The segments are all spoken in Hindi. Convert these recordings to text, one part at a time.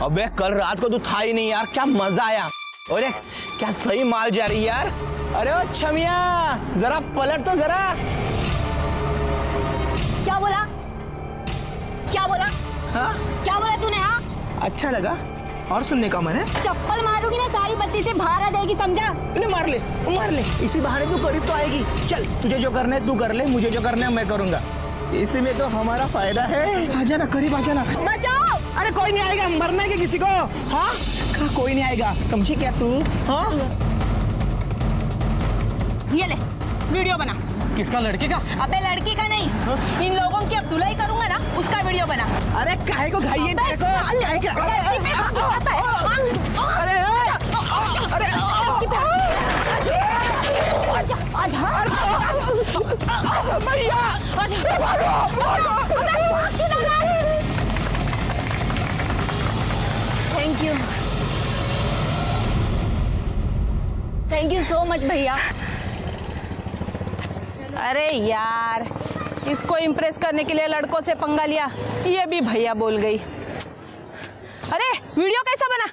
अबे कल रात को तू था ही नहीं यार, क्या मजा आया। अरे क्या सही माल जा रही यार। अरे ओ छमिया जरा पलट तो जरा। क्या बोला? क्या बोला? हाँ क्या बोला तूने? हाँ अच्छा लगा और सुनने का मन है। चप्पल मारूंगी ना सारी बत्ती से बाहर आ जाएगी, समझा? मार ले, इसी बहाने तू करीब तो आएगी। चल तुझे जो करना है तू कर ले, मुझे जो करना है मैं करूंगा, इसी में तो हमारा फायदा है। आजा ना करीब, आजा ना। बचाओ। अरे कोई नहीं आएगा, मरना है क्या किसी को? हाँ कोई नहीं आएगा, समझी क्या तू? हाँ ये ले वीडियो बना। किसका? लड़के का? अबे लड़की का नहीं, इन लोगों की अब धुलाई करूंगा ना, उसका वीडियो बना। अरे काहे को घाई है? अबे साले, लड़की पे हाथ उठाता है। अरे थैंक यू सो मच भैया। अरे यार, इसको इम्प्रेस करने के लिए लड़कों से पंगा लिया, ये भी भैया बोल गई। अरे वीडियो कैसा बना?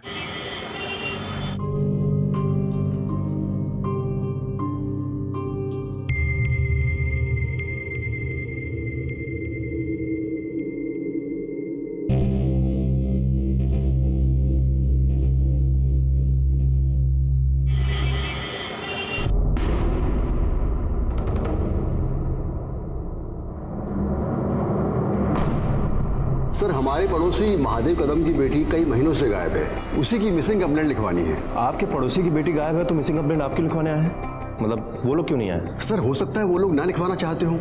सर, हमारे पड़ोसी महादेव कदम की बेटी कई महीनों से गायब है, उसी की मिसिंग कंप्लेंट लिखवानी है। आपके पड़ोसी की बेटी गायब है तो मिसिंग कंप्लेंट आपकी लिखवाने आए हैं? मतलब वो लोग क्यों नहीं आए? सर हो सकता है वो लोग ना लिखवाना चाहते हो।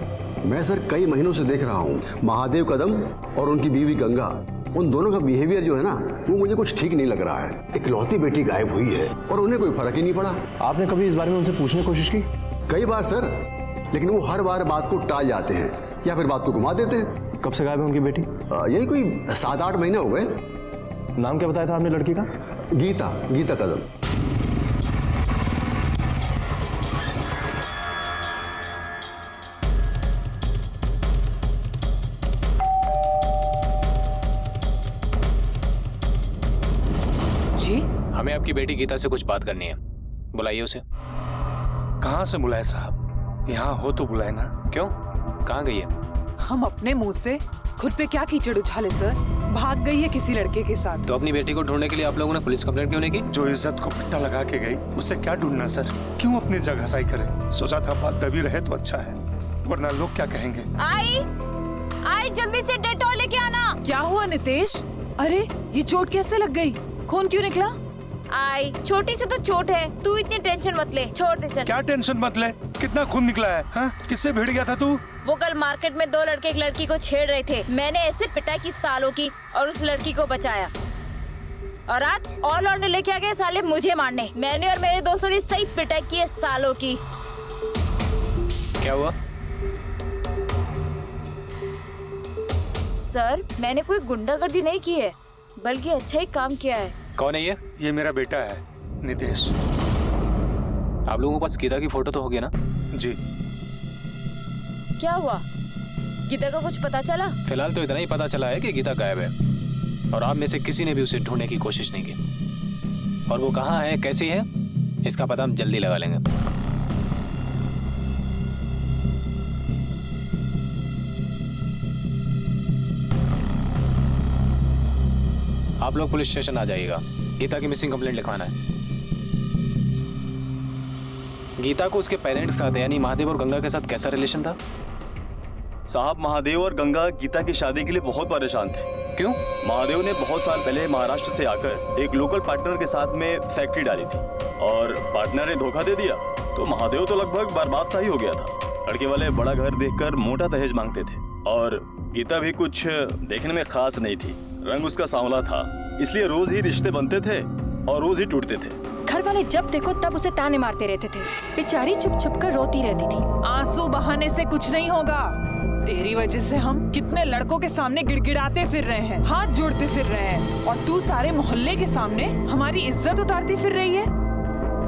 मैं सर कई महीनों से देख रहा हूँ महादेव कदम और उनकी बीवी गंगा, उन दोनों का बिहेवियर जो है ना वो मुझे कुछ ठीक नहीं लग रहा है। इकलौती बेटी गायब हुई है और उन्हें कोई फर्क ही नहीं पड़ा। आपने कभी इस बारे में उनसे पूछने की कोशिश की? कई बार सर, लेकिन वो हर बार बात को टाल जाते हैं या फिर बात को घुमा देते हैं। कब से गायब है उनकी बेटी? यही कोई 7-8 महीने हो गए। नाम क्या बताया था आपने लड़की का? गीता कदम। जी हमें आपकी बेटी गीता से कुछ बात करनी है, बुलाइए उसे। कहाँ से बुलाए साहब? यहाँ हो तो बुलाए ना। क्यों, कहाँ गई है? हम अपने मुंह से खुद पे क्या कीचड़ उछाले सर? भाग गई है किसी लड़के के साथ। तो अपनी बेटी को ढूंढने के लिए आप लोगों ने पुलिस कंप्लेंट क्यों नहीं की? जो इज्जत को पट्टा लगा के गई उससे क्या ढूंढना सर? क्यों अपनी जगह सही करे? सोचा था बात दबी रहे तो अच्छा है, वरना लोग क्या कहेंगे। आई जल्दी से डेटॉल लेके आना। क्या हुआ नितेश? अरे ये चोट कैसे लग गई? खून क्यों निकला? आई छोटी से तो चोट है, तू इतनी टेंशन मत ले। छोड़ टेंशन। क्या टेंशन मत ले? कितना खून निकला है? हाँ? किससे भिड़ गया था तू? वो कल मार्केट में 2 लड़के एक लड़की को छेड़ रहे थे, मैंने ऐसे पिटाई की सालों की और उस लड़की को बचाया। और आज और लौंडे लेके आ गए साले मुझे मारने। मैंने और मेरे दोस्तों ने सही पिटाई की है सालों की। क्या हुआ? सर मैंने कोई गुंडागर्दी नहीं की है, बल्कि अच्छा ही काम किया है। कौन है ये? ये मेरा बेटा है नितेश। आप लोगों के पास गीता की फोटो तो होगी ना? जी। क्या हुआ? गीता का कुछ पता चला? फिलहाल तो इतना ही पता चला है कि गीता गायब है और आप में से किसी ने भी उसे ढूंढने की कोशिश नहीं की। और वो कहाँ है, कैसी है, इसका पता हम जल्दी लगा लेंगे। आप लोग पुलिस स्टेशन आ जाइएगा, गीता की मिसिंग कंप्लेंट लिखवाना है। गीता को उसके पेरेंट्स के साथ यानी महादेव और गंगा के साथ कैसा रिलेशन था? साहब महादेव और गंगा गीता की शादी के लिए बहुत परेशान थे। क्यों? महादेव ने बहुत साल पहले महाराष्ट्र से आकर एक लोकल पार्टनर के साथ में फैक्ट्री डाली थी और पार्टनर ने धोखा दे दिया, तो महादेव तो लगभग बर्बाद सा ही हो गया था। लड़के वाले बड़ा घर देखकर मोटा दहेज मांगते थे और गीता भी कुछ देखने में खास नहीं थी। रंग उसका सांवला था, इसलिए रोज ही रिश्ते बनते थे और रोज ही टूटते थे। घर वाले जब देखो तब उसे ताने मारते रहते थे, बेचारी चुप चुप कर रोती रहती थी। आंसू बहाने से कुछ नहीं होगा। तेरी वजह से हम कितने लड़कों के सामने गिड़गिड़ाते फिर रहे हैं, हाथ जोड़ते फिर रहे हैं, और तू सारे मोहल्ले के सामने हमारी इज्जत उतारती फिर रही है।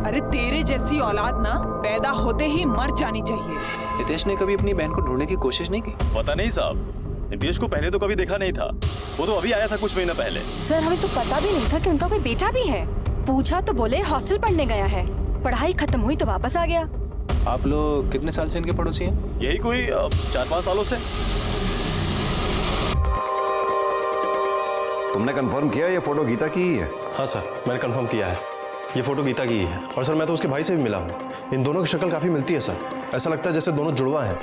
अरे तेरे जैसी औलाद ना पैदा होते ही मर जानी चाहिए। नितेश ने कभी अपनी बहन को ढूंढने की कोशिश नहीं की? पता नहीं साहब, नितेश को पहले तो कभी देखा नहीं था, वो तो अभी आया था कुछ महीना पहले। सर हमें तो पता भी नहीं था कि उनका कोई बेटा भी है। पूछा तो बोले हॉस्टल पढ़ने गया है, पढ़ाई खत्म हुई तो वापस आ गया। आप लोग कितने साल से इनके पड़ोसी हैं? यही कोई 4-5 सालों से। तुमने कंफर्म किया ये फोटो गीता की ही है? हाँ सर, मैंने कंफर्म किया है, ये फोटो गीता की ही है। और सर मैं तो उसके भाई से भी मिला हूँ, इन दोनों की शक्ल काफी मिलती है सर, ऐसा लगता है जैसे दोनों जुड़वा हैं।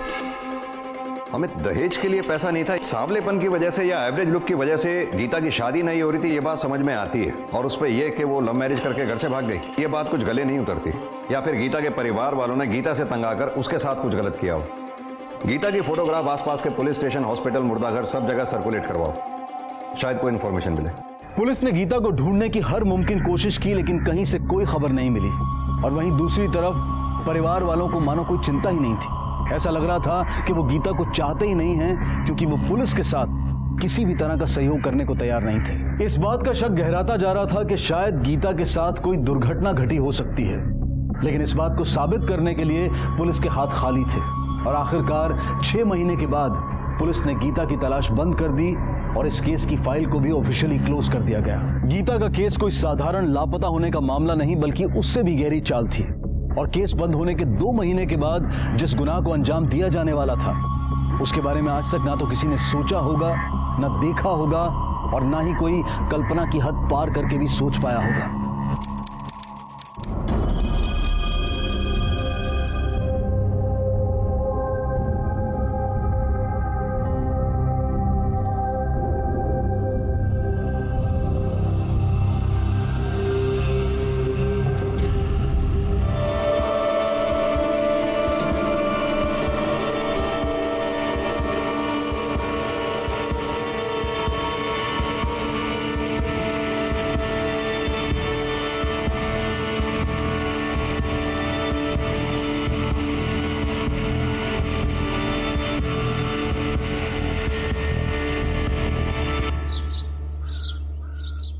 हमें दहेज के लिए पैसा नहीं था, सांवलेपन की वजह से या एवरेज लुक की वजह से गीता की शादी नहीं हो रही थी, ये बात समझ में आती है। और उस पर यह कि वो लव मैरिज करके घर से भाग गई, ये बात कुछ गले नहीं उतरती। या फिर गीता के परिवार वालों ने गीता से तंग आकर उसके साथ कुछ गलत किया हो। गीता की फोटोग्राफ आसपास के पुलिस स्टेशन, हॉस्पिटल, मुर्दाघर सब जगह सर्कुलेट करवाओ, शायद कोई इन्फॉर्मेशन मिले। पुलिस ने गीता को ढूंढने की हर मुमकिन कोशिश की, लेकिन कहीं से कोई खबर नहीं मिली। और वहीं दूसरी तरफ परिवार वालों को मानो कोई चिंता ही नहीं थी। ऐसा लग रहा था कि वो गीता को चाहते ही नहीं हैं, क्योंकि वो पुलिस के साथ किसी भी तरह का सहयोग करने को तैयार नहीं थे। इस बात का शक गहराता जा रहा था कि शायद गीता के साथ कोई दुर्घटना घटी हो सकती है, लेकिन इस बात को साबित करने के लिए पुलिस के हाथ खाली थे। और आखिरकार 6 महीने के बाद पुलिस ने गीता की तलाश बंद कर दी और इस केस की फाइल को भी ऑफिशियली क्लोज कर दिया गया। गीता का केस कोई साधारण लापता होने का मामला नहीं, बल्कि उससे भी गहरी चाल थी। और केस बंद होने के 2 महीने के बाद जिस गुनाह को अंजाम दिया जाने वाला था, उसके बारे में आज तक ना तो किसी ने सोचा होगा, न देखा होगा, और ना ही कोई कल्पना की हद पार करके भी सोच पाया होगा।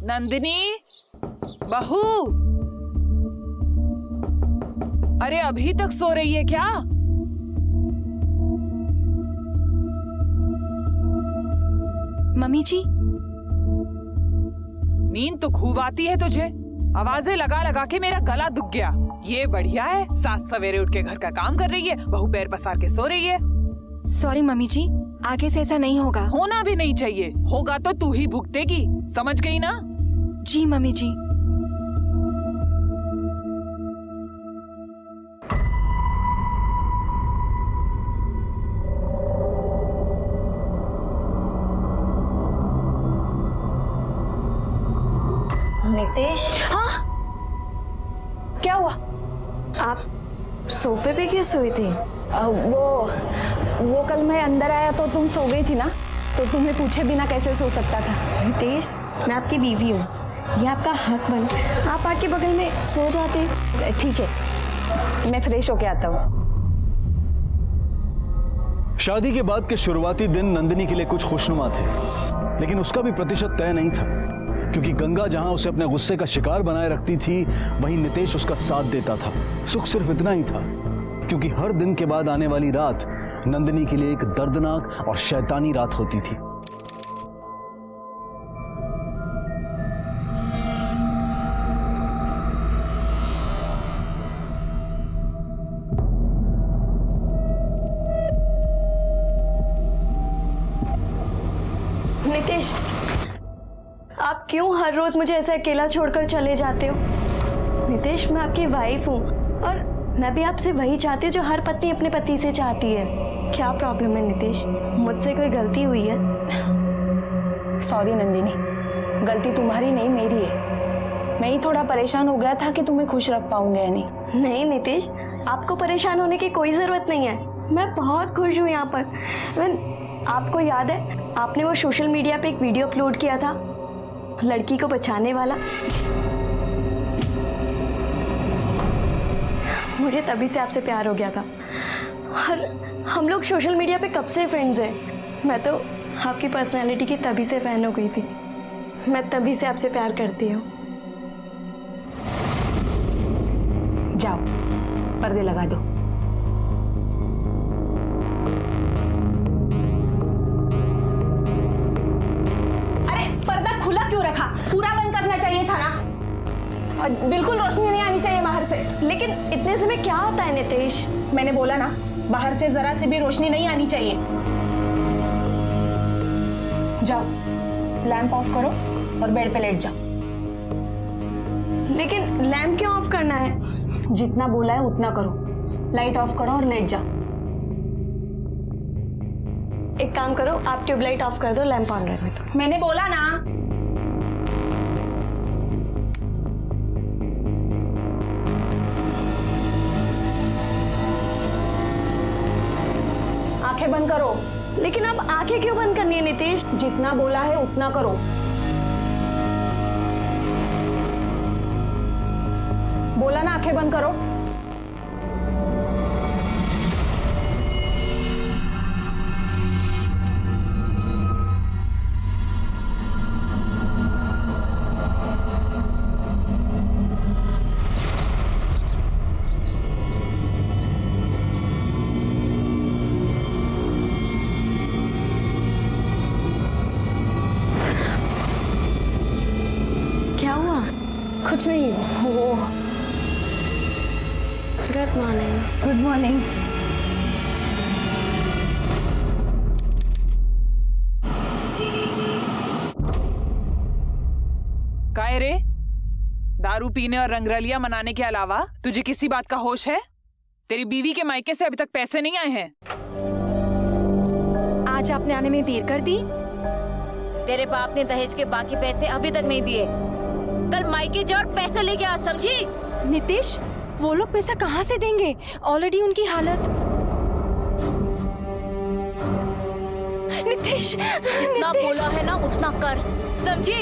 नंदिनी, बहू, अरे अभी तक सो रही है क्या? मम्मी जी, नींद तो खूब आती है तुझे, आवाजें लगा लगा के मेरा गला दुख गया। ये बढ़िया है, सास सवेरे उठ के घर का काम कर रही है, बहू पैर पसार के सो रही है। सॉरी मम्मी जी, आगे से ऐसा नहीं होगा। होना भी नहीं चाहिए, होगा तो तू ही भुगतेगी, समझ गई ना? जी मम्मी जी। नितेश, हाँ, क्या हुआ? आप सोफे पे क्यों सोई थी? वो कल मैं अंदर आया तो तुम सो गई थी ना, तो तुम्हें पूछे बिना कैसे सो सकता था? नितेश, मैं आपकी बीवी हूँ, ये आपका हक बना, आप आके बगल में सो जाते। ठीक है, मैं फ्रेश होके आता हूँ। शादी के बाद के शुरुआती दिन नंदिनी के लिए कुछ खुशनुमा थे, लेकिन उसका भी प्रतिशत तय नहीं था, क्योंकि गंगा जहां उसे अपने गुस्से का शिकार बनाए रखती थी, वहीं नितेश उसका साथ देता था। सुख सिर्फ इतना ही था, क्योंकि हर दिन के बाद आने वाली रात नंदिनी के लिए एक दर्दनाक और शैतानी रात होती थी। नितेश, आप क्यों हर रोज मुझे ऐसे अकेला छोड़कर चले जाते हो? नितेश, मैं आपकी वाइफ हूँ और मैं भी आपसे वही चाहती हूँ जो हर पत्नी अपने पति से चाहती है। क्या प्रॉब्लम है नितेश? मुझसे कोई गलती हुई है? सॉरी नंदिनी, गलती तुम्हारी नहीं मेरी है। मैं ही थोड़ा परेशान हो गया था कि तुम्हें खुश रख पाऊंगा या नहीं। नहीं नितेश, आपको परेशान होने की कोई जरूरत नहीं है, मैं बहुत खुश हूँ यहाँ पर। आपको याद है, आपने वो सोशल मीडिया पे एक वीडियो अपलोड किया था लड़की को बचाने वाला? मुझे तभी से आपसे प्यार हो गया था और हम लोग सोशल मीडिया पे कब से फ्रेंड्स हैं। मैं तो आपकी पर्सनालिटी की तभी से फैन हो गई थी, मैं तभी से आपसे प्यार करती हूँ। जाओ, पर्दे लगा दो। और बिल्कुल रोशनी नहीं आनी चाहिए बाहर से। लेकिन इतने समय क्या होता है नितेश? मैंने बोला ना, बाहर से जरा सी भी रोशनी नहीं आनी चाहिए। जाओ, लैंप ऑफ करो और बेड पे लेट जाओ। लेकिन लैंप क्यों ऑफ करना है? जितना बोला है उतना करो। लाइट ऑफ करो और लेट जाओ। एक काम करो, आप ट्यूबलाइट ऑफ कर दो, लैंप ऑन रहने दो। मैंने बोला ना। आंखें बंद करो। लेकिन अब आंखें क्यों बंद करनी है नितेश? जितना बोला है उतना करो। बोला ना आंखें बंद करो। क्या हुआ? कुछ नहीं, वो गुड मॉर्निंग। Good morning. काय रे, दारू पीने और रंगरलिया मनाने के अलावा तुझे किसी बात का होश है? तेरी बीवी के मायके से अभी तक पैसे नहीं आए हैं। आज आपने आने में देर कर दी। तेरे बाप ने दहेज के बाकी पैसे अभी तक नहीं दिए। कल मायके जा और पैसे लेके आ, समझी? नितेश, वो लोग पैसा कहाँ से देंगे? ऑलरेडी उनकी हालत। नितेश, जितना बोला है ना उतना कर, समझी?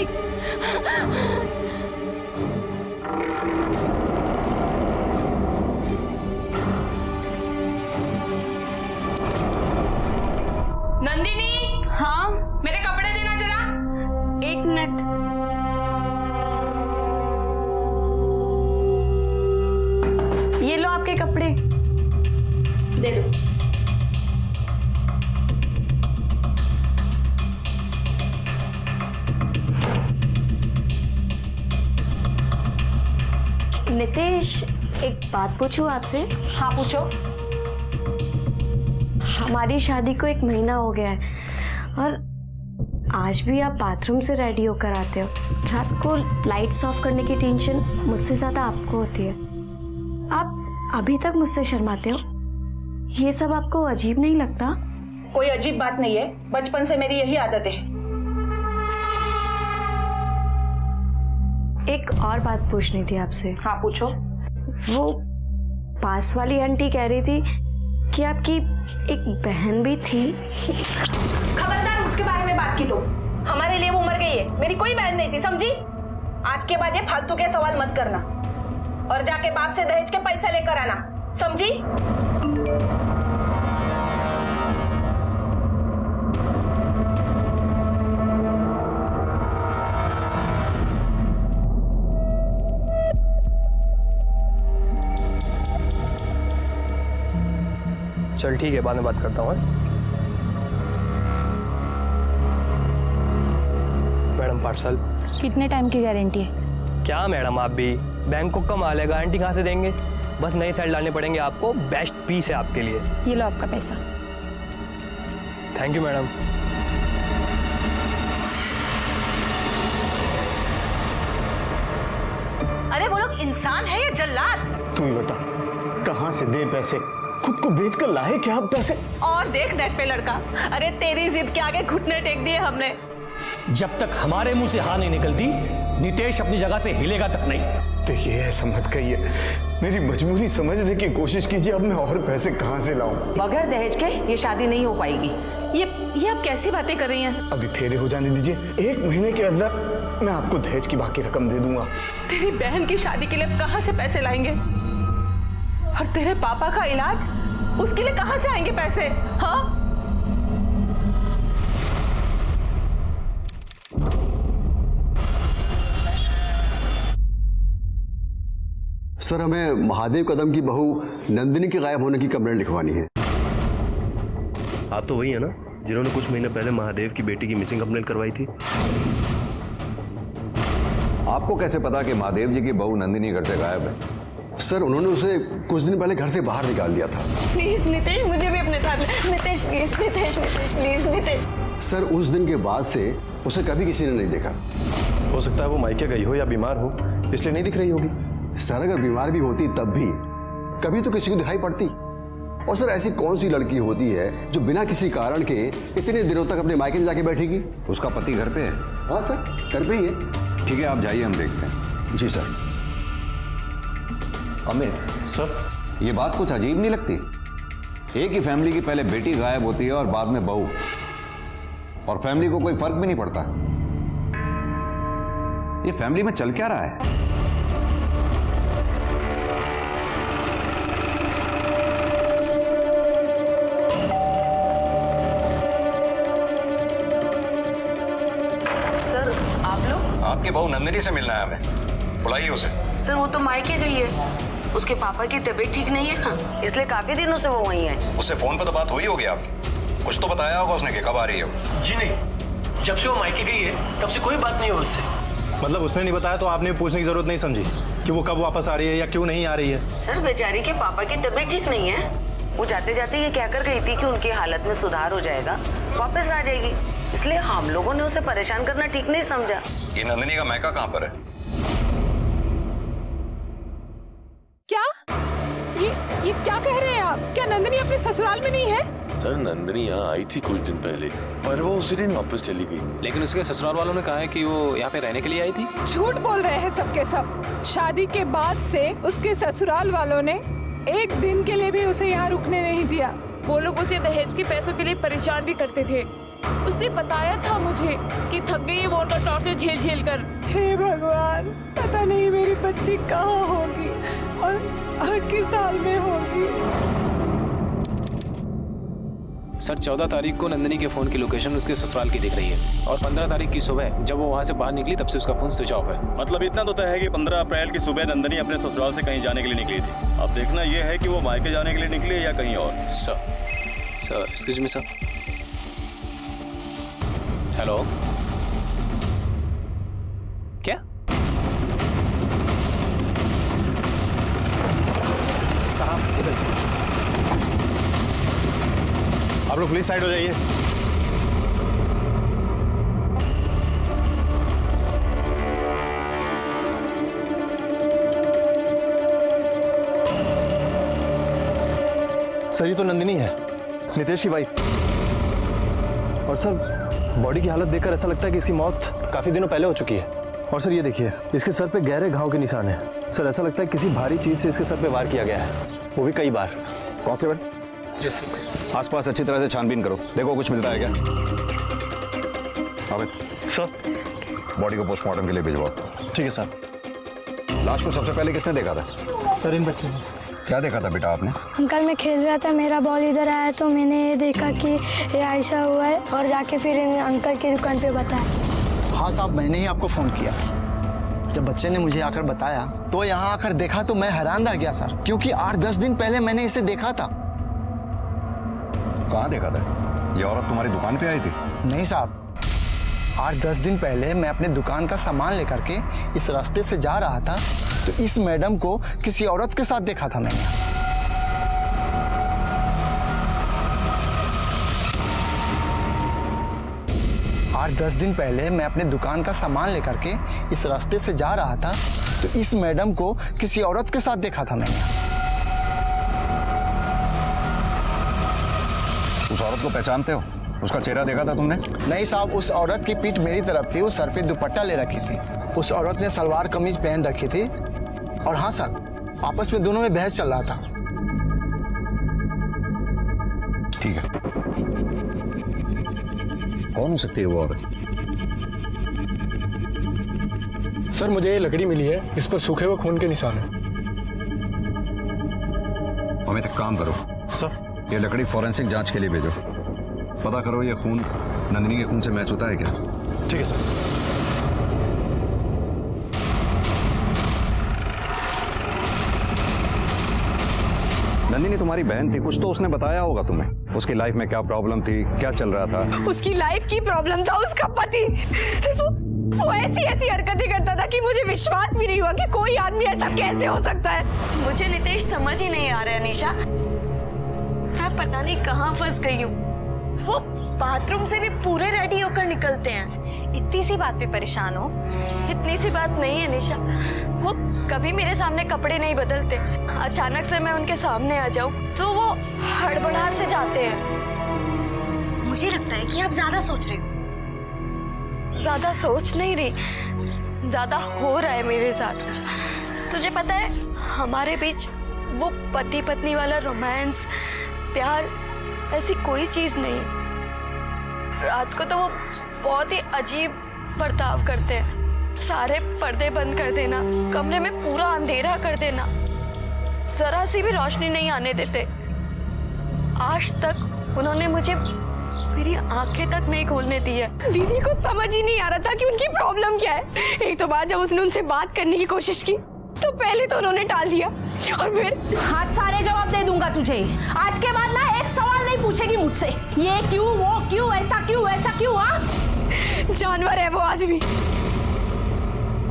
नंदिनी। हाँ? मेरे कपड़े देना जरा। एक मिनट। ये लो आपके कपड़े। दे दो। नितेश, एक बात पूछूं आपसे? हाँ पूछो। हमारी शादी को 1 महीना हो गया है और आज भी आप बाथरूम से रेडी होकर आते हो। रात को लाइट्स ऑफ करने की टेंशन मुझसे ज्यादा आपको होती है। आप अभी तक मुझसे शर्माते हो। ये सब आपको अजीब नहीं लगता? कोई अजीब बात नहीं है, बचपन से मेरी यही आदत है। एक और बात पूछनी थी आपसे। हाँ पूछो। वो पास वाली आंटी कह रही थी कि आपकी एक बहन भी थी। खबरदार उसके बारे में बात की तो। हमारे लिए वो मर गई है, मेरी कोई बहन नहीं थी, समझी? आज के बाद ये फालतू के सवाल मत करना और जाके बाप से दहेज के पैसे लेकर आना, समझी? चल ठीक है, बाद में बात करता हूँ। Madam parcel. कितने टाइम की गारंटी है? क्या मैडम, आप भी बैंक को कम आ लेगा, गारंटी कहाँ से देंगे? बस नई साइड लाने पड़ेंगे आपको। बेस्ट पीस है आपके लिए। ये लो आपका पैसा। Thank you madam. अरे वो लोग इंसान है या जल्लाद? तू ही बता, कहाँ से दे पैसे? खुद को बेच कर लाए क्या आप पैसे? और देख दैट पे लड़का। अरे तेरी जिद के आगे घुटने टेक दिए हमने। जब तक हमारे मुंह से हाँ नहीं निकलती, नितेश अपनी जगह से हिलेगा तक नहीं। देखिए ऐसा मत कहिए, मेरी मजबूरी समझने की कोशिश कीजिए। अब मैं और पैसे कहाँ से लाऊं? बगैर दहेज के ये शादी नहीं हो पाएगी। ये आप कैसी बातें कर रही हैं? अभी फेरे हो जाने दीजिए, 1 महीने के अंदर मैं आपको दहेज की बाकी रकम दे दूंगा। तेरी बहन की शादी के लिए कहाँ से पैसे लाएंगे? और तेरे पापा का इलाज, उसके लिए कहाँ से आएंगे पैसे? हाँ? सर, हमें महादेव कदम की बहू नंदिनी के गायब होने की कंप्लेंट लिखवानी है। आप तो वही है ना जिन्होंने कुछ महीने पहले महादेव की बेटी की मिसिंग कंप्लेंट करवाई थी? आपको कैसे पता कि महादेव जी की बहू नंदिनी घर से गायब है? सर उन्होंने उसे कुछ दिन पहले घर से बाहर निकाल दिया था। प्लीज नितेश, मुझे भी अपने साथ Nitesh, please Nitesh, please Nitesh. Sir उस दिन के बाद से उसे कभी किसी ने नहीं देखा। हो सकता है वो मायके गई हो या बीमार हो, इसलिए नहीं दिख रही होगी। सर अगर बीमार भी होती तब भी कभी तो किसी को दिखाई पड़ती। और सर ऐसी कौन सी लड़की होती है जो बिना किसी कारण के इतने दिनों तक अपने मायके में जाके बैठेगी? उसका पति घर पे है? हाँ सर घर पे ही है। ठीक है, आप जाइए, हम देखते हैं। जी सर। अमित सर, ये बात कुछ अजीब नहीं लगती? एक ही फैमिली की पहले बेटी गायब होती है और बाद में बहू, और फैमिली को कोई फर्क भी नहीं पड़ता। ये फैमिली में चल क्या रहा है? सर आप लोग? आपकी बहू नंदिनी से मिलना है हमें, बुलाइए उसे। सर वो तो मायके गई है, उसके पापा की तबीयत ठीक नहीं है ना, इसलिए काफी दिनों से वो वहीं है। उससे फोन पे तो बात हुई होगी आपकी, कुछ तो बताया होगा उसने कि कब आ रही है वो? जी नहीं, जब से वो मायके गई है तब से कोई बात नहीं हुई उससे। मतलब उसने नहीं बताया तो आपने पूछने की जरूरत नहीं समझी कि वो कब वापस आ रही है या क्यों नहीं आ रही है? सर बेचारी के पापा की तबीयत ठीक नहीं है, वो जाते जाते ये कहकर गई थी कि उनकी हालत में सुधार हो जाएगा, वापस आ जाएगी, इसलिए हम लोगों ने उसे परेशान करना ठीक नहीं समझा। ये नंदिनी का मायका कहाँ पर है? क्या? ये क्या कह रहे हैं आप? क्या नंदिनी अपने ससुराल में नहीं है? सर नंदिनी यहाँ आई थी कुछ दिन पहले, पर वो उसी दिन वापस चली गई। लेकिन उसके ससुराल वालों ने कहा है कि वो यहाँ पे रहने के लिए आई थी। झूठ बोल रहे हैं सबके सब। शादी के बाद से उसके ससुराल वालों ने एक दिन के लिए भी उसे यहाँ रुकने नहीं दिया। वो लोग उसे दहेज के पैसों के लिए परेशान भी करते थे। उसने बताया था मुझे कि थक गई है वो उनका टॉर्चर झेल झेल कर। हे भगवान, पता नहीं मेरी बच्ची कहाँ होगी और किस हाल में होगी। सर 14 तारीख को नंदिनी के फोन की लोकेशन उसके ससुराल की दिख रही है और 15 तारीख की सुबह जब वो वहाँ से बाहर निकली तब से उसका फोन स्विच ऑफ है। मतलब इतना तो तय है कि 15 अप्रैल की सुबह नंदिनी अपने ससुराल से कहीं जाने के लिए निकली थी। अब देखना यह है कि वो मायके जाने के लिए निकली या कहीं और। Sir excuse me sir. Hello, क्या? साहब आप लोग प्लीज साइड हो जाइए। सर ये तो नंदिनी है, नितेश की वाइफ। और सर बॉडी की हालत देखकर ऐसा लगता है कि इसकी मौत काफी दिनों पहले हो चुकी है। और सर ये देखिए, इसके सर पे गहरे घाव के निशान हैं। सर ऐसा लगता है किसी भारी चीज से इसके सर पे वार किया गया है, वो भी कई बार। कांस्टेबल, आसपास अच्छी तरह से छानबीन करो, देखो कुछ मिलता है क्या। अबे सर, बॉडी को पोस्टमार्टम के लिए भिजवाओ। ठीक है सर। लाश को सबसे पहले किसने देखा था? सर इन बच्चों ने। क्या देखा था बेटा आपने? अंकल मैं खेल रहा था, मेरा बॉल इधर आया तो मैंने ये देखा कि ये ऐसा हुआ है और जाके फिर इन अंकल की दुकान पे बताया। हाँ साहब, मैंने ही आपको फ़ोन किया। जब बच्चे ने मुझे आकर बताया तो यहाँ आकर देखा तो मैं हैरान रह गया सर, क्योंकि 8-10 दिन पहले मैंने इसे देखा था। कहाँ देखा था? ये औरत तुम्हारी दुकान पे आई थी? नहीं साहब, 8-10 दिन पहले मैं अपने दुकान का सामान लेकर के इस रास्ते से जा रहा था तो इस मैडम को किसी औरत के साथ देखा था मैंने। 8-10 दिन पहले मैं अपने दुकान का सामान लेकर के इस रास्ते से जा रहा था तो इस मैडम को किसी औरत के साथ देखा था मैंने। उस औरत को पहचानते हो? उसका चेहरा देखा था तुमने? नहीं साहब, उस औरत की पीठ मेरी तरफ थी, वो सर पे दुपट्टा ले रखी थी। उस औरत ने सलवार कमीज पहन रखी थी और हाँ सर, आपस में दोनों में बहस चल रहा था। ठीक है, कौन हो सकती है वो औरत? सर मुझे ये लकड़ी मिली है, इस पर सूखे हुए खून के निशान हैं। हमें एक काम करो सर, ये लकड़ी फॉरेंसिक जांच के लिए भेजो, पता करो ये खून नंदिनी के खून से मैच होता है क्या। ठीक है सर। नंदिनी तुम्हारी बहन थी, कुछ तो उसने बताया होगा तुम्हें, उसकी लाइफ में क्या प्रॉब्लम थी, क्या चल रहा था। उसकी लाइफ की प्रॉब्लम था उसका पति। वो ऐसी ऐसी हरकतें करता था कि मुझे विश्वास भी नहीं हुआ कि कोई आदमी ऐसा कैसे हो सकता है। मुझे नितेश समझ ही नहीं आ रहा है निशा, मैं पता नहीं कहाँ फंस गई हूँ। वो बाथरूम से भी पूरे रेडी होकर निकलते हैं। इतनी सी बात पे परेशान हो? इतनी सी बात नहीं है निशा, वो कभी मेरे सामने कपड़े नहीं बदलते। अचानक से मैं उनके सामने आ जाऊं तो वो हड़बड़ाहट से जाते हैं। मुझे लगता है कि आप ज्यादा सोच रहे हो। ज्यादा सोच नहीं रही, ज्यादा हो रहा है मेरे साथ। तुझे पता है हमारे बीच वो पति पत्नी वाला रोमांस, प्यार, ऐसी कोई चीज नहीं। रात को तो वो बहुत ही अजीब बर्ताव करते हैं। सारे पर्दे बंद कर देना, कमरे में पूरा अंधेरा कर देना, जरा सी भी रोशनी नहीं आने देते। आज तक उन्होंने मुझे मेरी आंखें तक नहीं खोलने दी है। दीदी को समझ ही नहीं आ रहा था कि उनकी प्रॉब्लम क्या है। एक तो बार जब उसने उनसे बात करने की कोशिश की तो पहले तो उन्होंने टाल दिया और फिर हाथ सारे जवाब दे दूंगा तुझे। आज के बाद ना एक सवाल नहीं पूछेगी मुझसे, ये क्यों, वो क्यों, ऐसा क्यों, हाँ? जानवर है वो आदमी।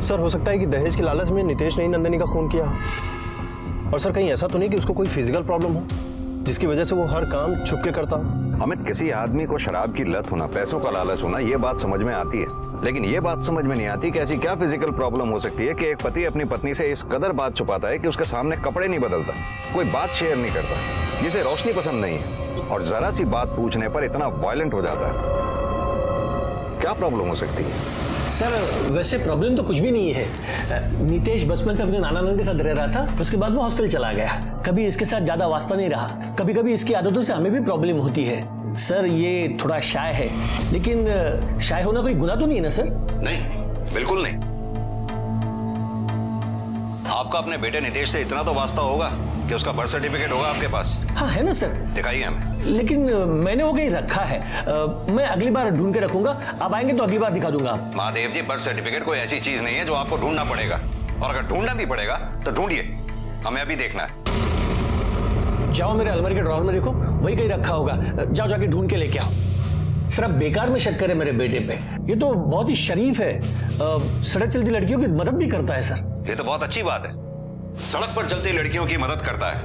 सर हो सकता है कि दहेज के लालच में नितेश ने नंदिनी का खून किया। और सर कहीं ऐसा तो नहीं कि उसको कोई फिजिकल प्रॉब्लम हो जिसकी वजह से वो हर काम छुप के करता हो? अमित, किसी आदमी को शराब की लत होना, पैसों का लालच होना, ये बात समझ में आती है, लेकिन ये बात समझ में नहीं आती कि ऐसी क्या फिजिकल प्रॉब्लम हो सकती है कि एक पति अपनी पत्नी से इस कदर बात छुपाता है कि उसके सामने कपड़े नहीं बदलता, कोई बात शेयर नहीं करता, जिसे रोशनी पसंद नहीं है, और जरा सी बात पूछने पर इतना वायलेंट हो जाता है। क्या प्रॉब्लम हो सकती है? सर वैसे प्रॉब्लम तो कुछ भी नहीं है। नितेश बचपन से अपने नाना नानी के साथ रह रहा था, उसके बाद वो हॉस्टल चला गया। कभी इसके साथ ज्यादा वास्ता नहीं रहा। कभी कभी इसकी आदतों से हमें भी प्रॉब्लम होती है। सर ये थोड़ा शाय है, लेकिन शाय होना कोई गुनाह तो नहीं है ना सर? नहीं, बिल्कुल नहीं। आपका अपने बेटे नितेश से इतना तो वास्ता होगा कि उसका बर्थ सर्टिफिकेट होगा आपके पास? हाँ है ना सर। दिखाइए हमें। लेकिन मैंने वो कहीं रखा है। मैं अगली बार ढूंढ के रखूंगा, आप आएंगे तो अगली बार दिखा दूंगा। महादेव जी, बर्थ सर्टिफिकेट कोई ऐसी चीज नहीं है जो आपको ढूंढना पड़ेगा, और अगर ढूंढना भी पड़ेगा तो ढूंढिए, हमें अभी देखना है। जाओ मेरे अलमारी के ड्रॉअर में देखो, वही कहीं रखा होगा। जाओ जाके ढूंढ के लेके आओ। सर आप बेकार में शक करें मेरे बेटे पे, ये तो बहुत ही शरीफ है। सड़क चलती लड़कियों की मदद भी करता है सर। ये तो बहुत अच्छी बात है, सड़क पर चलती लड़कियों की मदद करता है,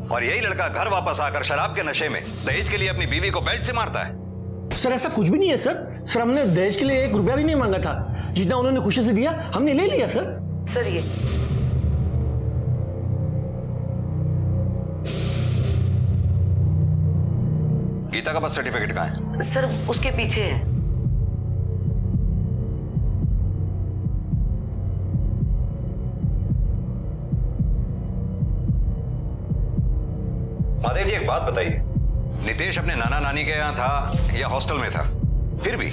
और यही लड़का घर वापस आकर शराब के नशे में दहेज के लिए अपनी बीवी को बेल्ट से मारता है। सर ऐसा कुछ भी नहीं है सर। सर हमने दहेज के लिए 1 रुपया भी नहीं मांगा था, जितना उन्होंने खुशी से दिया हमने ले लिया सर। सर ये गीता का बर्थ सर्टिफिकेट कहाँ है? सर उसके पीछे है। महादेव जी एक बात बताइए, नितेश अपने नाना नानी के यहाँ था या हॉस्टल में था? फिर भी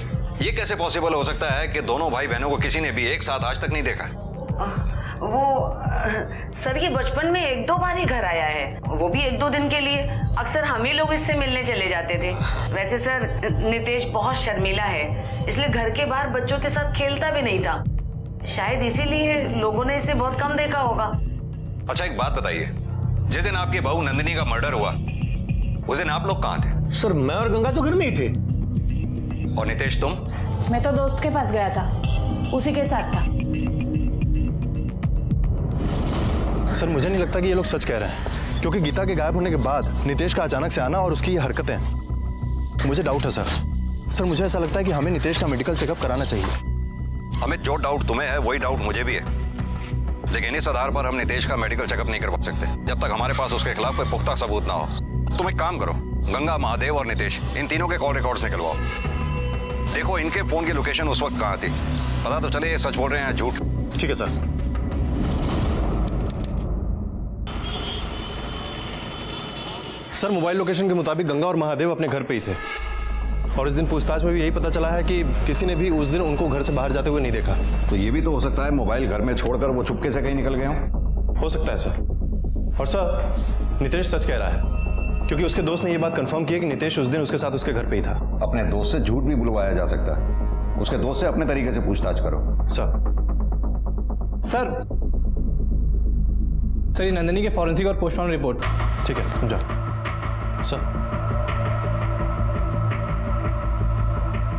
ये कैसे पॉसिबल हो सकता है कि दोनों भाई बहनों को किसी ने भी एक साथ आज तक नहीं देखा? सर ये बचपन में 1-2 बार ही घर आया है, वो भी 1-2 दिन के लिए। अक्सर हम ही लोग इससे मिलने चले जाते थे। वैसे सर नितेश बहुत शर्मीला है, इसलिए घर के बाहर बच्चों के साथ खेलता भी नहीं था। शायद इसीलिए लोगों ने इसे बहुत कम देखा होगा। अच्छा एक बात बताइए, जिस दिन आपकी बहू नंदिनी का मर्डर हुआ उस दिन आप लोग कहाँ थे? सर मैं और गंगा तो घर में ही थे। और नितेश तुम? मैं तो दोस्त के पास गया था, उसी के साथ था। सर मुझे नहीं लगता कि ये लोग सच कह रहे हैं, क्योंकि गीता के गायब होने के बाद नितेश का अचानक से आना और उसकी ये हरकतें, मुझे डाउट है सर। मुझे ऐसा लगता है कि हमें नितेश का मेडिकल चेकअप कराना चाहिए। हमें जो डाउट तुम्हें है वही डाउट मुझे भी है, लेकिन इस आधार पर हम नितेश का मेडिकल चेकअप नहीं करवा सकते जब तक हमारे पास उसके खिलाफ कोई पुख्ता सबूत ना हो। तुम एक काम करो, गंगा, महादेव और नितेश इन तीनों के कॉल रिकॉर्ड्स निकलवाओ। देखो इनके फोन की लोकेशन उस वक्त कहाँ थी, पता तो चले ये सच बोल रहे हैं झूठ। ठीक है सर। सर मोबाइल लोकेशन के मुताबिक गंगा और महादेव अपने घर पे ही थे, और इस दिन पूछताछ में भी यही पता चला है कि किसी ने भी उस दिन उनको घर से बाहर जाते हुए नहीं देखा। तो ये भी तो हो सकता है मोबाइल घर में छोड़कर वो चुपके से कहीं निकल गए हो सकता है सर। और सर नितेश सच कह रहा है, क्योंकि उसके दोस्त ने ये बात कंफर्म की है कि नितेश उस दिन उसके साथ उसके घर पे ही था। अपने दोस्त से झूठ भी बुलवाया जा सकता है, उसके दोस्त से अपने तरीके से पूछताछ करो। सर ये नंदिनी के फॉरेंसिक और पोस्टमार्टम रिपोर्ट। ठीक है जाओ सर।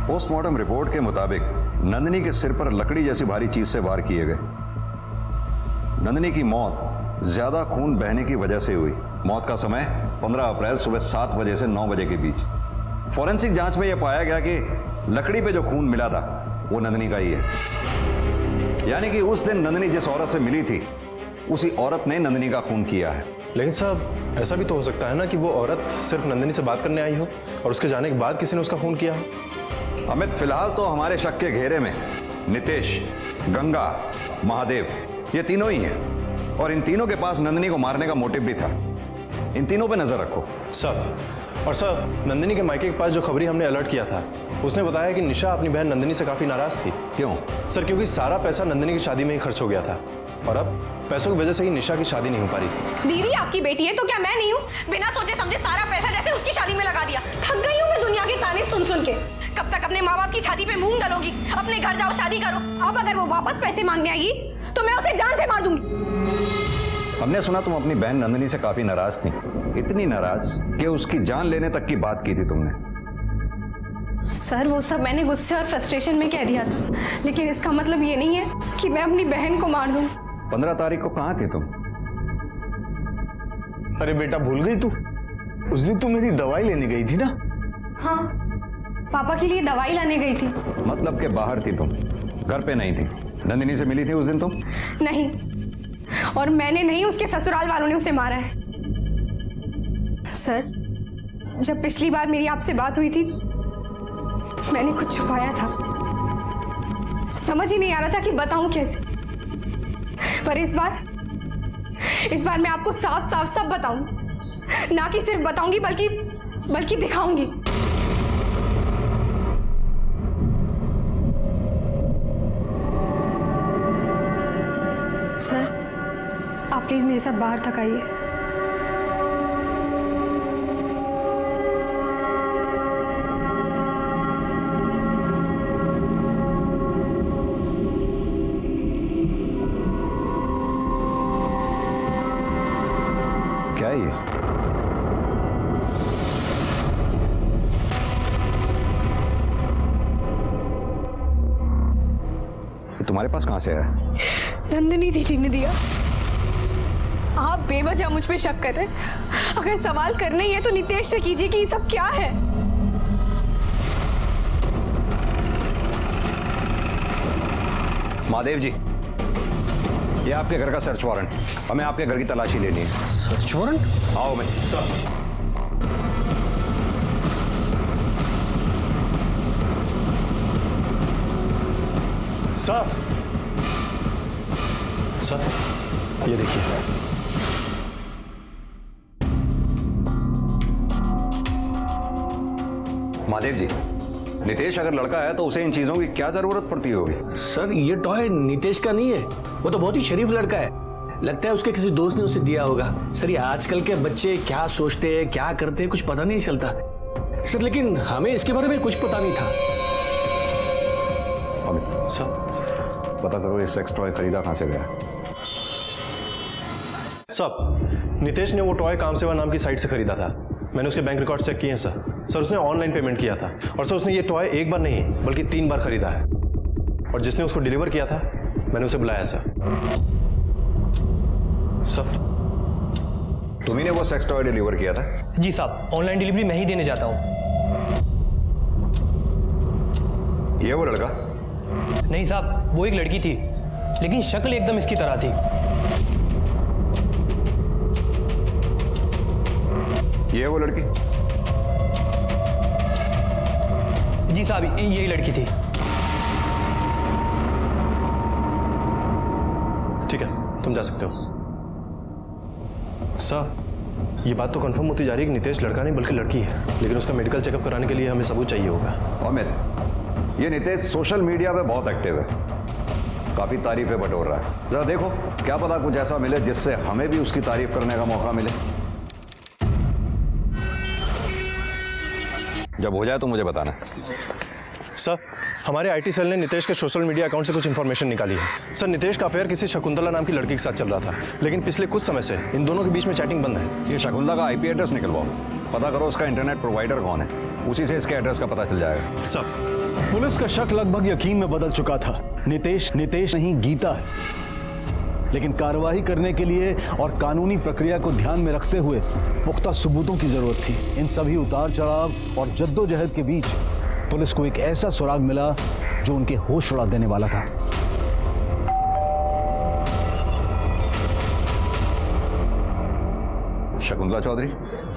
पोस्टमार्टम रिपोर्ट के मुताबिक नंदिनी के सिर पर लकड़ी जैसी भारी चीज से वार किए गए। नंदिनी की मौत ज्यादा खून बहने की वजह से हुई। मौत का समय 15 अप्रैल सुबह 7 बजे से 9 बजे के बीच। फॉरेंसिक जांच में यह पाया गया कि लकड़ी पे जो खून मिला था वो नंदिनी का ही है। यानी कि उस दिन नंदिनी जिस औरत से मिली थी उसी औरत ने नंदिनी का खून किया है। लेकिन साहब ऐसा भी तो हो सकता है ना कि वो औरत सिर्फ नंदिनी से बात करने आई हो और उसके जाने के बाद किसी ने उसका खून किया हो। अमित, फिलहाल तो हमारे शक के घेरे में नितेश, गंगा, महादेव ये तीनों ही हैं और इन तीनों के पास नंदिनी को मारने का मोटिव भी था। इन तीनों पे नजर रखो। और साहब नंदिनी के मायके के पास जो खबरी हमने अलर्ट किया था उसने बताया कि निशा अपनी बहन नंदिनी से काफी नाराज थी। क्यों? सर क्योंकि सारा पैसा नंदिनी की शादी में ही खर्च हो गया था और अब पैसों की वजह से ही निशा की शादी नहीं हो पा रही थी। दीदी आपकी बेटी है तो क्या मैं नहीं हूँ? बिना सोचे समझे सारा पैसा जैसे उसकी शादी में लगा दिया। थक गई हूँ मैं दुनिया के ताने सुन सुन के। कब तक अपने माँ बाप की छाती पे मूंग डालोगी? अपने घर जाओ, शादी करो। अब अगर वो वापस पैसे मांगने आएगी तो मैं उसे जान से मार दूंगी। हमने सुना तुम अपनी बहन नंदिनी से काफी नाराज थी, इतनी नाराज कि उसकी जान लेने तक की बात की थी तुमने। सर वो सब मैंने गुस्से और फ्रस्ट्रेशन में कह दिया था, लेकिन इसका मतलब ये नहीं है कि मैं अपनी बहन को मार दूं। 15 तारीख को कहाँ थी तुम? अरे बेटा भूल गई तू? उस दिन तू मेरी दवाई लेने गई थी ना? हाँ, पापा के लिए दवाई लाने गई थी। मतलब के बाहर थी तुम, घर पे नहीं थी। नंदिनी से मिली थी उस दिन तुम? नहीं, और मैंने नहीं, उसके ससुराल वालों ने उसे मारा है। सर जब पिछली बार मेरी आपसे बात हुई थी मैंने कुछ छुपाया था, समझ ही नहीं आ रहा था कि बताऊं कैसे। पर इस बार मैं आपको साफ साफ सब बताऊं। ना कि सिर्फ बताऊंगी बल्कि दिखाऊंगी। सर आप प्लीज मेरे साथ बाहर तक आइए। क्या है ये? तुम्हारे पास कहां से आया? नंदिनी दीदी ने दिया। आप बेवजह मुझ पे शक कर रहे हैं। अगर सवाल करने ही है तो नितेश से कीजिए कि ये सब क्या है। महादेव जी, ये आपके घर का सर्च वारंट। हमें आपके घर की तलाशी लेनी है। Search warrant? आओ मैं। सर ये देखिए। महादेव जी, नितेश अगर लड़का है तो उसे इन चीजों की क्या जरूरत पड़ती होगी? सर ये टॉय नितेश का नहीं है, वो तो बहुत ही शरीफ लड़का है। लगता है उसके किसी दोस्त ने उसे दिया होगा। सर ये आजकल के बच्चे क्या सोचते हैं क्या करते हैं कुछ पता नहीं चलता सर, लेकिन हमें इसके बारे में कुछ पता नहीं था। अमित सर पता करो ये सेक्स टॉय खरीदा कहां से गया? सब नितेश ने वो टॉय कामसेवा नाम की साइट से खरीदा था। मैंने उसके बैंक रिकॉर्ड चेक किए हैं सर। सर उसने ऑनलाइन पेमेंट किया था और सर उसने ये टॉय एक बार नहीं बल्कि 3 बार खरीदा है। और जिसने उसको डिलीवर किया था मैंने उसे बुलाया सर। सर तुम्ही ने वो सेक्स टॉय डिलीवर किया था? जी साहब, ऑनलाइन डिलीवरी मैं ही देने जाता हूँ। ये वो लड़का? नहीं साहब, वो एक लड़की थी लेकिन शक्ल एकदम इसकी तरह थी। ये वो लड़की? जी साहब यही लड़की थी। ठीक है तुम जा सकते हो। सर ये बात तो कंफर्म होती जा रही है कि नितेश लड़का नहीं बल्कि लड़की है, लेकिन उसका मेडिकल चेकअप कराने के लिए हमें सबूत चाहिए होगा। अमित ये नितेश सोशल मीडिया पे बहुत एक्टिव है, काफी तारीफें बटोर रहा है। जरा देखो क्या पता कुछ ऐसा मिले जिससे हमें भी उसकी तारीफ करने का मौका मिले। जब हो जाए तो मुझे बताना। सर हमारे आईटी सेल ने नितेश के सोशल मीडिया अकाउंट से कुछ इन्फॉर्मेशन निकाली है। सर नितेश का अफेयर किसी शकुंतला नाम की लड़की के साथ चल रहा था, लेकिन पिछले कुछ समय से इन दोनों के बीच में चैटिंग बंद है। ये शकुंतला का आईपी एड्रेस निकलवाओ। पता करो उसका इंटरनेट प्रोवाइडर कौन है, उसी से इसके एड्रेस का पता चल जाएगा। सब पुलिस का शक लगभग यकीन में बदल चुका था। नितेश नहीं गीता है, लेकिन कार्रवाई करने के लिए और कानूनी प्रक्रिया को ध्यान में रखते हुए पुख्ता सबूतों की जरूरत थी। इन सभी उतार चढ़ाव और जद्दोजहद के बीच पुलिस को एक ऐसा सुराग मिला जो उनके होश उड़ा देने वाला था। शकुंतला चौधरी?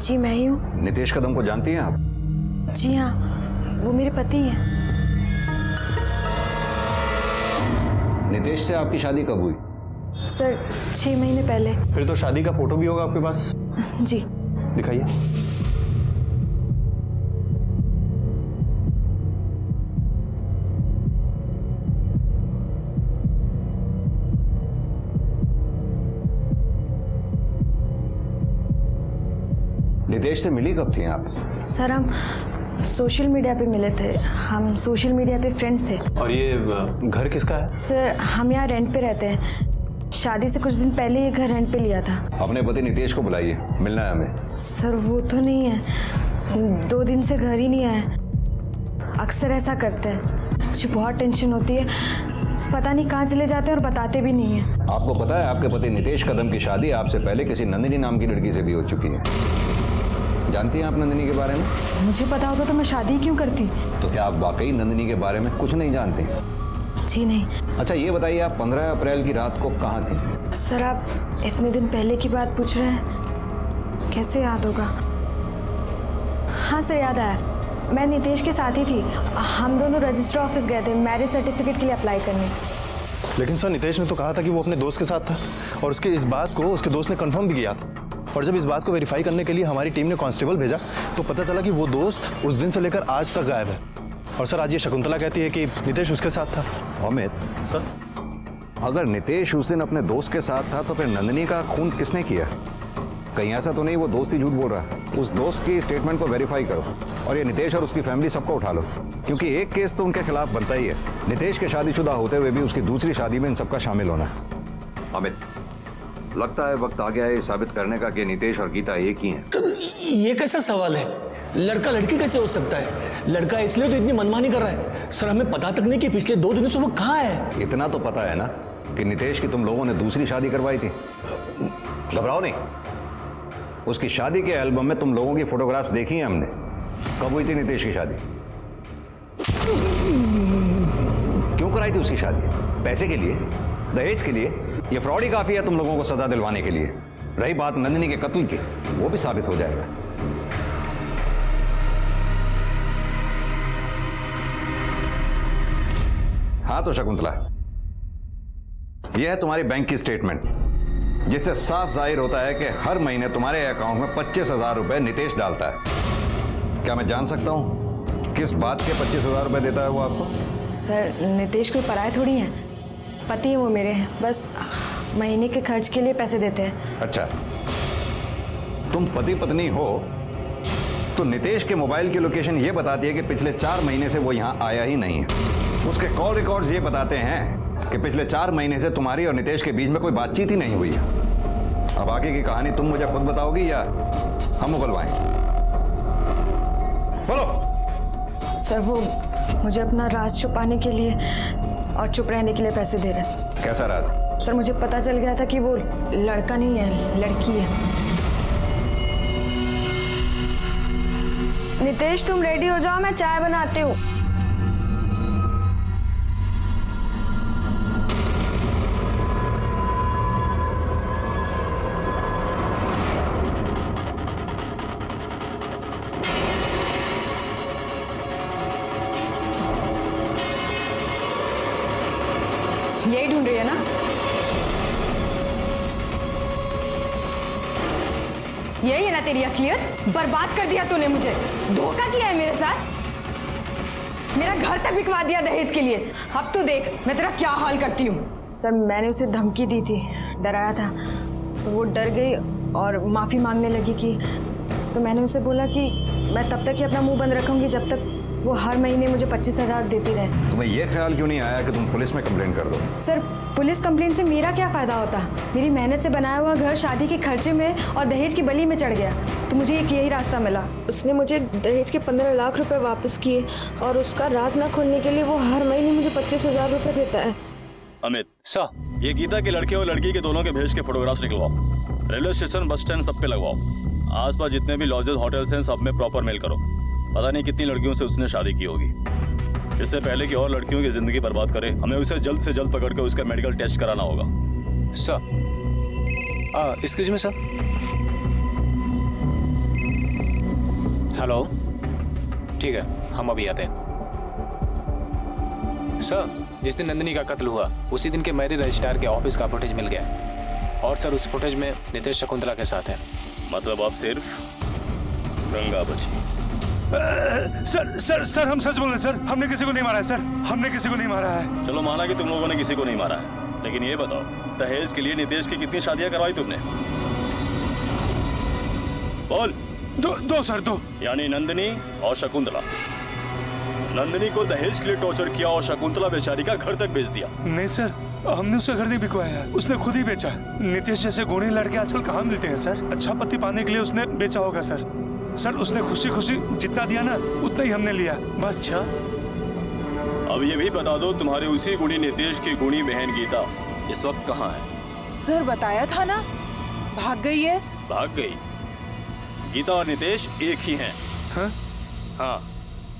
जी मैं ही हूँ। नितेश कदम को जानती हैं आप? जी हाँ, वो मेरे पति हैं। नितेश से आपकी शादी कब हुई? सर 6 महीने पहले। फिर तो शादी का फोटो भी होगा आपके पास? जी। दिखाइए। नितेश से मिली कब थी आप? सर हम सोशल मीडिया पे मिले थे। हम सोशल मीडिया पे फ्रेंड्स थे। और ये घर किसका है? सर हम यहाँ रेंट पे रहते हैं। शादी से कुछ दिन पहले ये घर रेंट पे लिया था। अपने पति नितेश को बुलाइए, मिलना है हमें। सर वो तो नहीं है, 2 दिन से घर ही नहीं आए। अक्सर ऐसा करते हैं, मुझे बहुत टेंशन होती है। पता नहीं कहाँ चले जाते हैं और बताते भी नहीं है। आपको पता है आपके पति नितेश कदम की शादी आपसे पहले किसी नंदिनी नाम की लड़की से भी हो चुकी है? जानती हैं आप नंदिनी के बारे में? मुझे पता होता तो मैं शादी क्यों करती। तो क्या आप वाकई नंदिनी के बारे में कुछ नहीं जानते? जी नहीं। अच्छा ये बताइए, आप 15 अप्रैल की रात को कहाँ थी? सर आप इतने दिन पहले की बात पूछ रहे हैं, कैसे याद होगा? हाँ सर याद आया, मैं नितेश के साथ ही थी। हम दोनों रजिस्टर ऑफिस गए थे मैरिज सर्टिफिकेट के लिए अप्लाई करने। लेकिन सर नितेश ने तो कहा था कि वो अपने दोस्त के साथ था, और उसके इस बात को उसके दोस्त ने कंफर्म भी किया था। और जब इस बात को वेरीफाई करने के लिए हमारी टीम ने कांस्टेबल भेजा तो पता चला कि वो दोस्त उस दिन से लेकर आज तक गायब है। और सर आज ये शकुंतला कहती है कि नितेश उसके साथ था। अमित सर, अगर नितेश उस दिन अपने दोस्त के साथ था तो फिर नंदिनी का खून किसने किया? कहीं ऐसा तो नहीं वो दोस्त ही झूठ बोल रहा है? उस दोस्त की स्टेटमेंट को वेरीफाई करो और ये नितेश और उसकी फैमिली सबको उठा लो, क्योंकि एक केस तो उनके खिलाफ बनता ही है। नितेश के शादीशुदा होते हुए भी उसकी दूसरी शादी में इन सबका शामिल होना है। अमित लगता है वक्त आ गया है साबित करने का कि नितेश और गीता एक ही हैं। तो ये कैसा सवाल है? लड़का लड़की कैसे हो सकता है? लड़का इसलिए तो इतनी मनमानी कर रहा है। सर हमें पता तक नहीं कि पिछले 2 दिनों से वो कहाँ है। इतना तो पता है ना कि नितेश की तुम लोगों ने दूसरी शादी करवाई थी। घबराओ नहीं, उसकी शादी के एल्बम में तुम लोगों की फोटोग्राफ्स देखी हैं हमने। कब हुई थी नितेश की शादी? क्यों कराई थी उसकी शादी? पैसे के लिए? दहेज के लिए? ये फ्रॉड ही काफी है तुम लोगों को सजा दिलवाने के लिए। रही बात नंदिनी के कत्ल की, वो भी साबित हो जाएगा। हाँ तो शकुंतला, यह है तुम्हारी बैंक की स्टेटमेंट, जिससे साफ जाहिर होता है कि हर महीने तुम्हारे अकाउंट में 25,000 रुपए नितेश डालता है। क्या मैं जान सकता हूं किस बात के 25,000 रुपए देता है वो आपको? सर नितेश कोई पराये थोड़ी है, पति है वो मेरे, बस महीने के खर्च के लिए पैसे देते हैं। अच्छा, तुम पति पत्नी हो तो नितेश के मोबाइल की लोकेशन ये बताती है कि पिछले 4 महीने से वो यहाँ आया ही नहीं है। उसके कॉल रिकॉर्ड्स ये बताते हैं कि पिछले 4 महीने से तुम्हारी और नितेश के बीच में कोई बातचीत ही नहीं हुई है। अब आगे की कहानी तुम मुझे खुद बताओगी या हम उगलवाएं? बोलो। सर वो मुझे अपना राज छुपाने के लिए और चुप रहने के लिए पैसे दे रहे हैं। कैसा राज? सर मुझे पता चल गया था कि वो लड़का नहीं है, लड़की है। नितेश तुम रेडी हो जाओ, मैं चाय बनाती हूँ। यही ढूंढ रही है ना? यही है ना तेरी असलियत? बर्बाद कर दिया तूने मुझे, धोखा किया है मेरे साथ, मेरा घर तक बिकवा दिया दहेज के लिए। अब तू देख मैं तेरा क्या हाल करती हूँ। सर मैंने उसे धमकी दी थी, डराया था, तो वो डर गई और माफ़ी मांगने लगी कि, तो मैंने उसे बोला कि मैं तब तक ही अपना मुंह बंद रखूंगी जब तक वो हर महीने मुझे 25,000 देती रहे। तुम्हें यह ख्याल क्यों नहीं आया कि तुम पुलिस में कंप्लेन कर दो? सर, पुलिस कंप्लेन से मेरा क्या फ़ायदा होता? मेरी मेहनत से बनाया हुआ घर शादी के खर्चे में और दहेज की बली में चढ़ गया, तो मुझे एक यही रास्ता मिला। उसने मुझे दहेज के 15 लाख रुपए वापस किए और उसका राज न खोलने के लिए वो हर महीने मुझे 25,000 रुपए देता है। अमित सर, ये गीता के लड़के और लड़की के दोनों के भेज के फोटोग्राफ्स निकलवाओ। रेलवे स्टेशन, बस स्टैंड सब पे लगवाओ। आसपास जितने भी लॉजेस, होटल्स हैं, सब में प्रॉपर मेल करो। पता नहीं कितनी लड़कियों से उसने शादी की होगी। इससे पहले कि और लड़कियों की जिंदगी बर्बाद करे, हमें उसे जल्द से जल्द पकड़ कर उसका मेडिकल टेस्ट कराना होगा। Sir, excuse me sir. Hello, ठीक है, हम अभी आते हैं। सर, जिस दिन नंदिनी का कत्ल हुआ उसी दिन के मैरिज रजिस्ट्रार के ऑफिस का फुटेज मिल गया और सर उस फुटेज में नितेश शकुंतला के साथ है। मतलब अब सिर्फ गंगा बची। सर सर सर हम सच बोल रहे हैं सर, हमने किसी को नहीं मारा है सर, हमने किसी को नहीं मारा है। चलो माना कि तुम लोगों ने किसी को नहीं मारा है, लेकिन ये बताओ दहेज के लिए नितेश की कितनी शादियां करवाई तुमने? बोल। दो सर, दो। यानी नंदिनी और शकुंतला। नंदिनी को दहेज के लिए टॉर्चर किया और शकुंतला बेचारी का घर तक बेच दिया। नहीं सर, हमने उसका घर नहीं बिकवाया, उसने खुद ही बेचा। नितेश जैसे गुणी लड़के आजकल कहाँ मिलते हैं सर? अच्छा पति पाने के लिए उसने बेचा होगा सर। सर उसने खुशी खुशी जितना दिया ना उतना ही हमने लिया, बस। अच्छा, अब ये भी बता दो तुम्हारे उसी गुणी नितेश की गुणी बहन गीता इस वक्त कहाँ है? सर बताया था ना, भाग गई है। भाग गई? गीता और नितेश एक ही हैं। हाँ,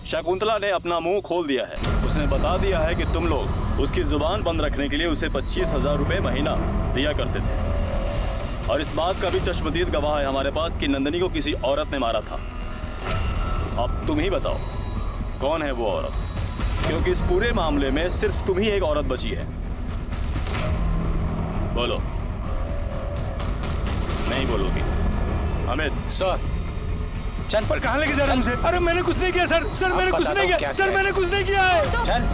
शकुंतला ने अपना मुंह खोल दिया है। उसने बता दिया है कि तुम लोग उसकी जुबान बंद रखने के लिए उसे 25,000 रुपए महीना दिया करते थे। और इस बात का भी चश्मदीद गवाह है हमारे पास कि नंदिनी को किसी औरत ने मारा था। अब तुम ही बताओ कौन है वो औरत, क्योंकि इस पूरे मामले में सिर्फ तुम ही एक औरत बची है। बोलो। नहीं बोलोगी? अमित। सर, चल पर कहाँ लेके जा रहे हैं मुझे? अरे मैंने कुछ नहीं किया सर, सर मैंने कुछ नहीं किया, सर मैंने कुछ नहीं किया है।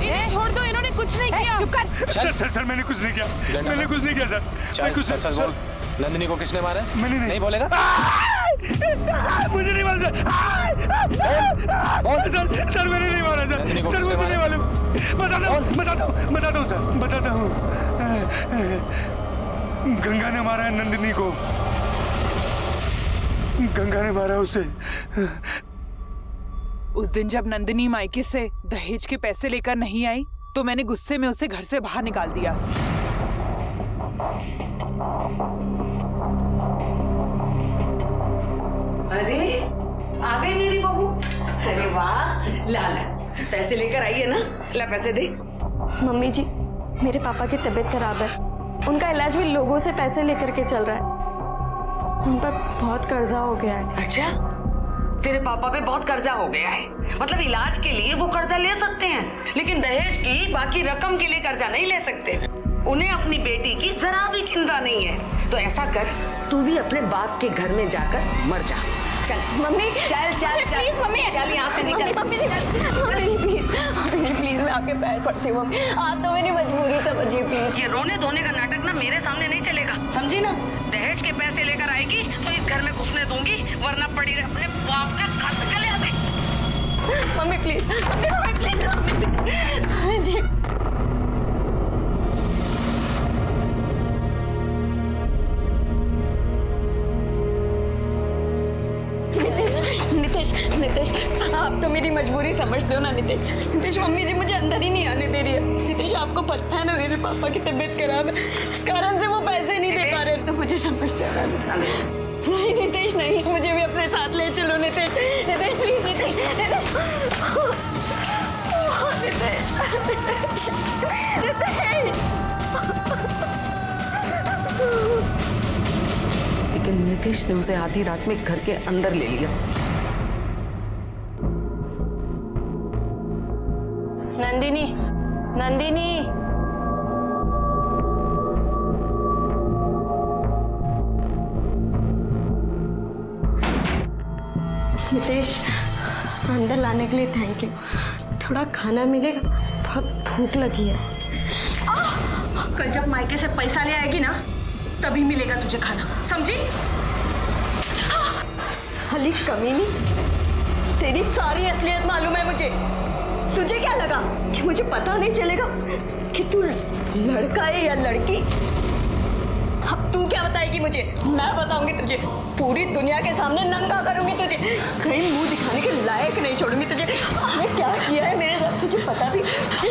इन्हें छोड़ दो, इन्होंने कुछ नहीं किया। चुप कर। सर सर सर मैंने कुछ नहीं किया, मैंने कुछ नहीं किया सर। मैं कुछ सर बोल, नंदिनी को किसने मारा? मैंने नहीं बोलेगा? मुझे नहीं मारा सर, सर मैंने नहीं मारा सर, सर मुझे नहीं मालूम। बताता हूँ सर, बताता हूँ। गंगा ने मारा है नंदिनी को, गंगा ने मारा उसे। उस दिन जब नंदिनी मायके से दहेज के पैसे लेकर नहीं आई तो मैंने गुस्से में उसे घर से बाहर निकाल दिया। अरे आ गई मेरी बहू। अरे वाह, लाला पैसे लेकर आई है ना? ला पैसे दे। मम्मी जी, मेरे पापा की तबीयत खराब है, उनका इलाज भी लोगों से पैसे लेकर के चल रहा है। उन पर बहुत कर्जा हो गया है। अच्छा, तेरे पापा पे बहुत कर्जा हो गया है? मतलब इलाज के लिए वो कर्जा ले सकते हैं, लेकिन दहेज की बाकी रकम के लिए कर्जा नहीं ले सकते। उन्हें अपनी बेटी की जरा भी चिंता नहीं है। तो ऐसा कर, तू भी अपने बाप के घर में जाकर मर जा। चल मम्मी, चल चल चल प्लीज मम्मी, चल यहाँ से निकल। मम्मी जी प्लीज, मैं आपके पैर पड़ती हूँ मम्मी, आप तो मेरी मजबूरी समझिए प्लीज। ये रोने धोने का नाटक ना मेरे सामने नहीं चलेगा, समझी ना? दहेज के पैसे लेकर आएगी तो इस घर में घुसने दूंगी, वरना पड़ी रहे अपने बाप के घर में। चले आते। Mummy please, mummy please, mummy ji. Nitesh, Nitesh, आप तो मेरी मजबूरी समझते हो ना नितेश। नितेश, मम्मी जी मुझे अंदर ही नहीं आने दे रही है। नितेश, आपको पता है ना मेरे पापा की तबीयत खराब है, इस कारण से वो पैसे नहीं दे पा रहे। तो मुझे समझते हो ना? नहीं नितेश नहीं, मुझे भी अपने साथ ले चलो नितेश। नितेश प्लीज, नितेश, लेकिन नितेश ने उसे आधी रात में घर के अंदर ले लिया। नंदिनी, नंदिनी, नितेश, अंदर लाने के लिए थैंक यू। थोड़ा खाना मिलेगा? बहुत भूख लगी है। कल जब मायके से पैसा ले आएगी ना, तभी मिलेगा तुझे खाना, समझी? साली कमीनी, तेरी सारी असलियत मालूम है मुझे। तुझे क्या लगा कि मुझे पता नहीं चलेगा कि तू लड़का है या लड़की? अब तू क्या बताएगी मुझे? मैं बताऊंगी तुझे, पूरी दुनिया के सामने नंगा करूंगी तुझे, कहीं मुंह दिखाने के लायक नहीं छोड़ूंगी तुझे। मैंने क्या किया है मेरे साथ तुझे पता भी,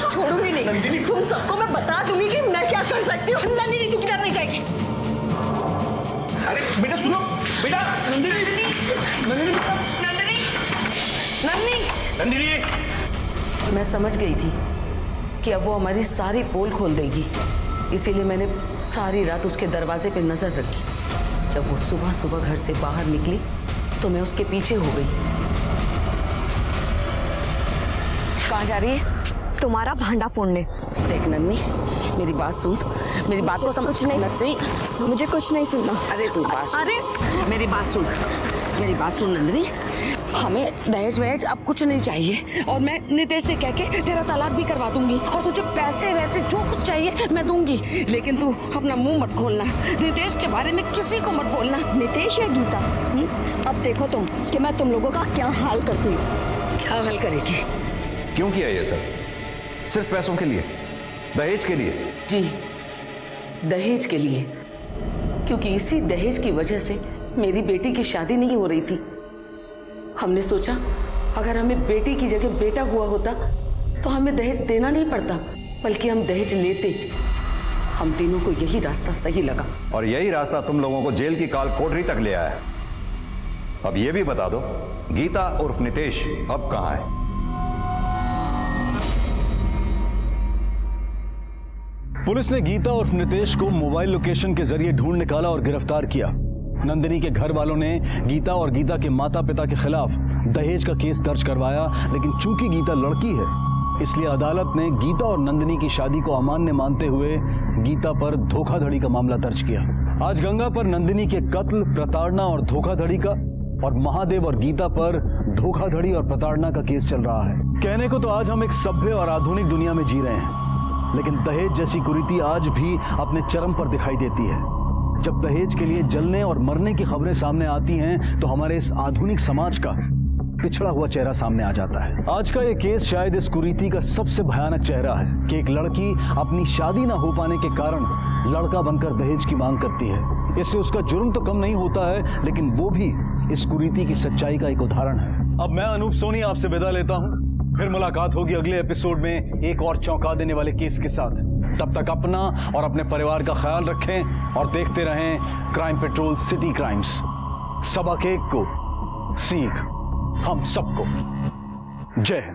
छोड़ूंगी नहीं। तुम सबको मैं बता दूंगी कि मैं क्या कर सकती हूँ। नंदिनी, तू किधर नहीं जाएगी? अरे बेटा सुनो, बेटा नंदिनी, नंदिनी, नंदिनी, नंदिनी, नंदिनी। मैं समझ गई थी कि अब वो हमारी सारी पोल खोल देगी, इसीलिए मैंने सारी रात उसके दरवाजे पे नजर रखी। जब वो सुबह सुबह घर से बाहर निकली तो मैं उसके पीछे हो गई। कहाँ जा रही है? तुम्हारा भांडा फोड़ने। देख नन्नी, मेरी बात सुन, मेरी बात को समझ। नहीं, मुझे कुछ नहीं सुनना। अरे तू बात सुन। अरे मेरी बात सुन, मेरी बात सुन नंदिनी, हमें दहेज वहेज अब कुछ नहीं चाहिए, और मैं नितेश से कह के तेरा तलाक भी करवा दूंगी, और तुझे पैसे वैसे जो कुछ चाहिए मैं दूंगी, लेकिन तू अपना मुंह मत खोलना, नितेश के बारे में किसी को मत बोलना। नितेश या गीता? अब देखो तुम कि मैं तुम लोगों का क्या हाल करती हूँ। क्या हाल करेगी? क्यों किया ये सब? सिर्फ पैसों के लिए, दहेज के लिए? जी, दहेज के लिए, क्योंकि इसी दहेज की वजह से मेरी बेटी की शादी नहीं हो रही थी। हमने सोचा अगर हमें बेटी की जगह बेटा हुआ होता तो हमें दहेज देना नहीं पड़ता, बल्कि हम दहेज लेते। हम तीनों को यही रास्ता सही लगा, और यही रास्ता तुम लोगों को जेल की काल कोठरी तक ले आया। अब ये भी बता दो, गीता उर्फ नितेश अब कहां है? पुलिस ने गीता उर्फ नितेश को मोबाइल लोकेशन के जरिए ढूंढ निकाला और गिरफ्तार किया। नंदिनी के घर वालों ने गीता और गीता के माता पिता के खिलाफ दहेज का केस दर्ज करवाया, लेकिन चूंकि गीता लड़की है इसलिए अदालत ने गीता और नंदिनी की शादी को अमान्य मानते हुए गीता पर धोखाधड़ी का मामला दर्ज किया। आज गंगा पर नंदिनी के कत्ल, प्रताड़ना और धोखाधड़ी का, और महादेव और गीता पर धोखाधड़ी और प्रताड़ना का केस चल रहा है। कहने को तो आज हम एक सभ्य और आधुनिक दुनिया में जी रहे हैं, लेकिन दहेज जैसी कुरीति आज भी अपने चरम पर दिखाई देती है। जब दहेज के लिए जलने और मरने की खबरें सामने आती हैं तो हमारे इस आधुनिक समाज का पिछड़ा हुआ चेहरा सामने आ जाता है। आज का ये केस शायद इस कुरीति का सबसे भयानक चेहरा है कि एक लड़की अपनी शादी ना हो पाने के कारण लड़का बनकर दहेज की मांग करती है। इससे उसका जुर्म तो कम नहीं होता है, लेकिन वो भी इस कुरीति की सच्चाई का एक उदाहरण है। अब मैं अनूप सोनी आपसे विदा लेता हूँ, फिर मुलाकात होगी अगले एपिसोड में एक और चौंका देने वाले केस के साथ। तब तक अपना और अपने परिवार का ख्याल रखें और देखते रहें क्राइम पेट्रोल सिटी क्राइम्स। सबक एक को सीख हम सबको। जय हिंद।